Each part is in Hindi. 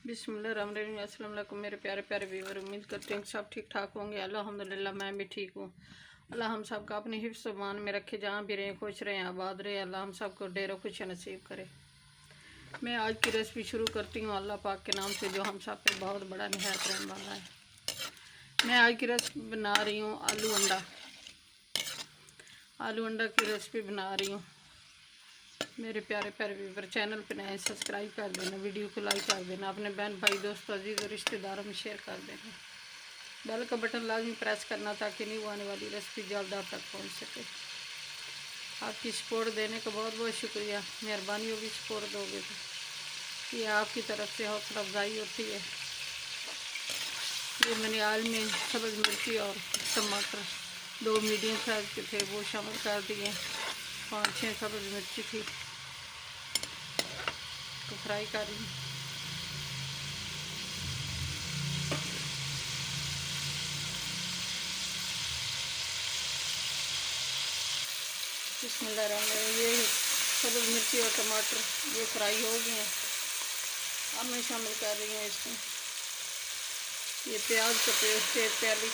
बिस्मिल्लाहिर्रहमानिर्रहीम। अस्सलाम वालेकुम मेरे प्यारे प्यारे व्यूअर, उम्मीद करते हैं सब ठीक ठाक होंगे। अल्हम्दुलिल्लाह मैं भी ठीक हूँ। अल्लाह हम सब का अपने हिफ्ज़ मान में रखे, जहाँ भी रहें खुश रहें आबाद रहे। अल्लाह हम सब को ढेरों खुश नसीब करे। मैं आज की रेसिपी शुरू करती हूँ अल्लाह पाक के नाम से, जो हम सब पे बहुत बड़ा निहायत रहने वाला है। मैं आज की रेसिपी बना रही हूँ आलू अंडा। आलू अंडा की रेसिपी बना रही हूँ। मेरे प्यारे प्यारे व्यूवर, चैनल पे नए सब्सक्राइब कर देना, वीडियो को लाइक कर देना, अपने बहन भाई दोस्तों अजीज़ और रिश्तेदारों में शेयर कर देना। बेल का बटन लाजमी प्रेस करना ताकि न्यू आने वाली रेसिपी जल्द आप तक पहुंच सके। आपकी सपोर्ट देने का बहुत बहुत शुक्रिया। मेहरबानी होगी सपोर्ट दोगे तो ये आपकी तरफ से हौसला अफजाई होती है। ये मैंने आल में सब्ज़ मिर्ची और टमाटर 2 मीडियम साइज़ के थे, वो शामिल कर दिए। 5-6 सब्ज़ मिर्ची थी तो फ्राई कर रही हूँ। बिस्मिल्लाहिर्रहमानिर्रहीम। ये सब्ज़ मिर्ची और टमाटर ये फ्राई हो गए हैं। अब मैं शामिल कर रही हूँ इसमें ये प्याज का पेस्ट 1 प्याली,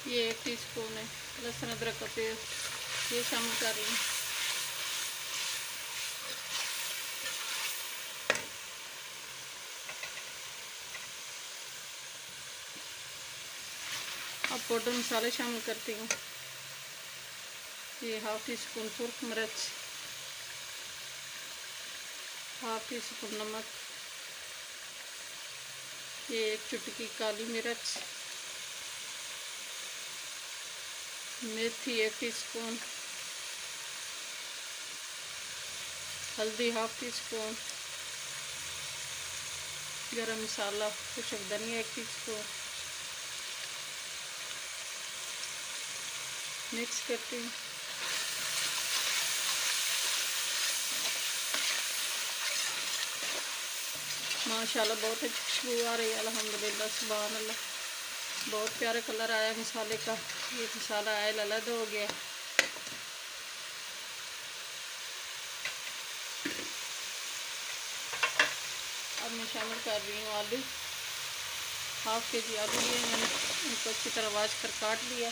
ये 1 टीस्पून है लहसुन अदरक का पेस्ट, ये शामिल कर रही हूँ। अब पाउडर मसाले शामिल करती हूँ। ये 1/2 टीस्पून सुर्ख मिर्च, 1/2 टीस्पून नमक, ये 1 चुटकी काली मिर्च, मेथी 1 टीस्पून, हल्दी 1/2 टीस्पून, गरम मसाला खुशक धनिया 1 टीस्पून। मिक्स करती हूँ। माशाल्लाह बहुत अच्छी खुशबू आ रही है। अल्हम्दुलिल्लाह सुभान अल्लाह, बहुत प्यारा कलर आया मसाले का। ये मसाला आयल अलग हो गया। अब मैं शामिल कर रही हूँ आलू। 1/2 केजी आलू लिए मैंने, इनको अच्छी तरह वाश कर काट लिया।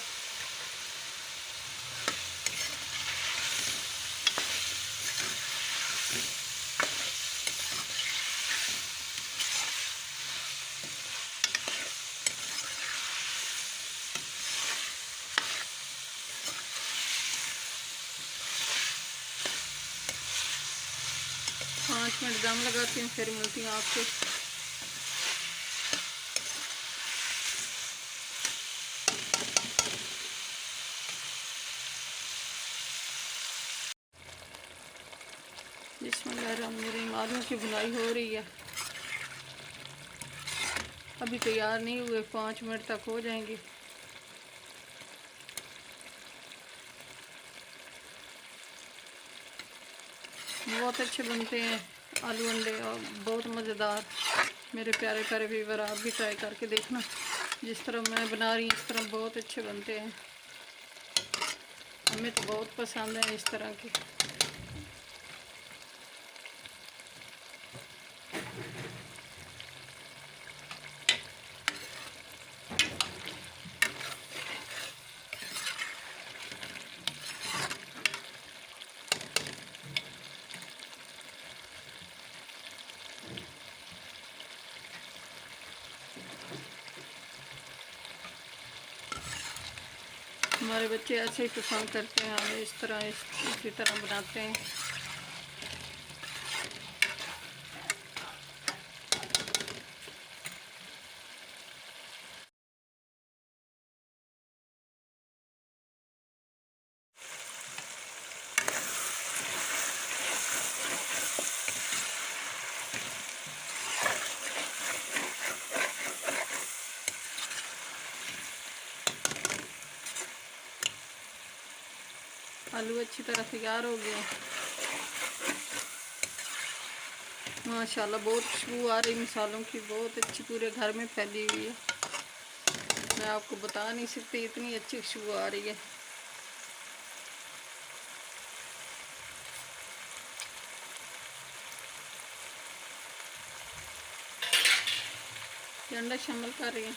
पाँच मिनट दम लगाती हूँ, फिर मिलती हूँ आपसे। बिस्मिल्लाहिर्रहमानिर्रहीम। आलू की भुनाई हो रही है, अभी तैयार नहीं हुए, 5 मिनट तक हो जाएंगे। बहुत अच्छे बनते हैं आलू अंडे और बहुत मज़ेदार। मेरे प्यारे प्यारे व्यूअर, आप भी ट्राई करके देखना। जिस तरह मैं बना रही हूँ इस तरह बहुत अच्छे बनते हैं। हमें तो बहुत पसंद है इस तरह के। हमारे बच्चे ऐसे ही पसंद करते हैं, हमें इस तरह इसी तरह बनाते हैं। आलू अच्छी तरह तैयार हो गए माशाल्लाह। बहुत खुशबू आ रही मसालों की, बहुत अच्छी, पूरे घर में फैली हुई है। मैं आपको बता नहीं सकती, इतनी अच्छी खुशबू आ रही है। अंडा शामिल कर रही है।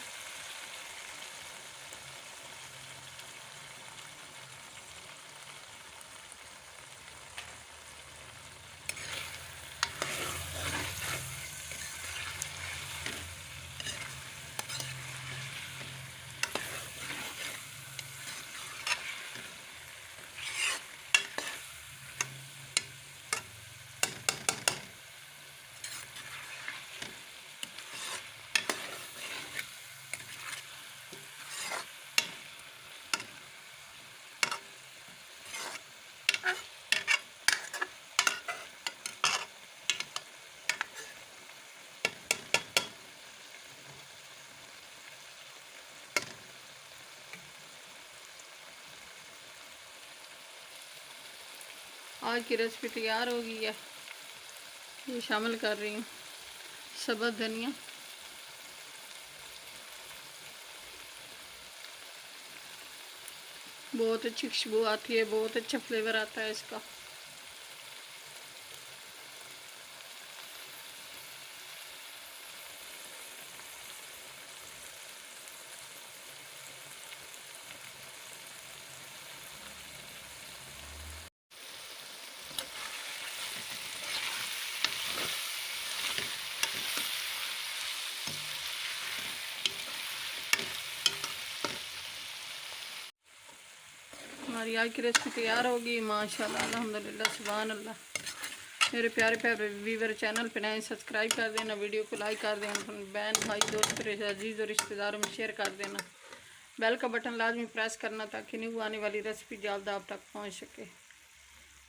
आज की रेसिपी तैयार हो गई है। ये शामिल कर रही हूँ सब्ज़ धनिया, बहुत अच्छी खुशबू आती है, बहुत अच्छा फ्लेवर आता है इसका। हमारी आज की रेसिपी तैयार होगी माशाल्लाह, अल्हम्दुलिल्लाह, सुभान अल्लाह। मेरे प्यारे प्यारे व्यूवर, चैनल पे नए सब्सक्राइब कर देना, वीडियो को लाइक कर देना, अपने बहन भाई दोस्त अजीज़ और रिश्तेदारों में शेयर कर देना। बेल का बटन लाजमी प्रेस करना ताकि न्यू आने वाली रेसिपी जल्द आप तक पहुंच सके।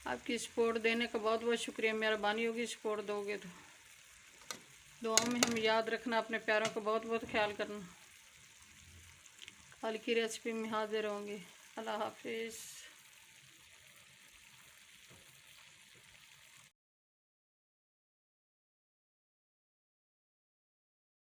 आपकी सपोर्ट देने का बहुत बहुत शुक्रिया, मेहरबानी होगी सपोर्ट दोगे तो। दुआओं में हम याद रखना, अपने प्यारों का बहुत बहुत ख्याल करना। कल की रेसिपी में हाजिर होंगे। अल्लाह हाफिज़।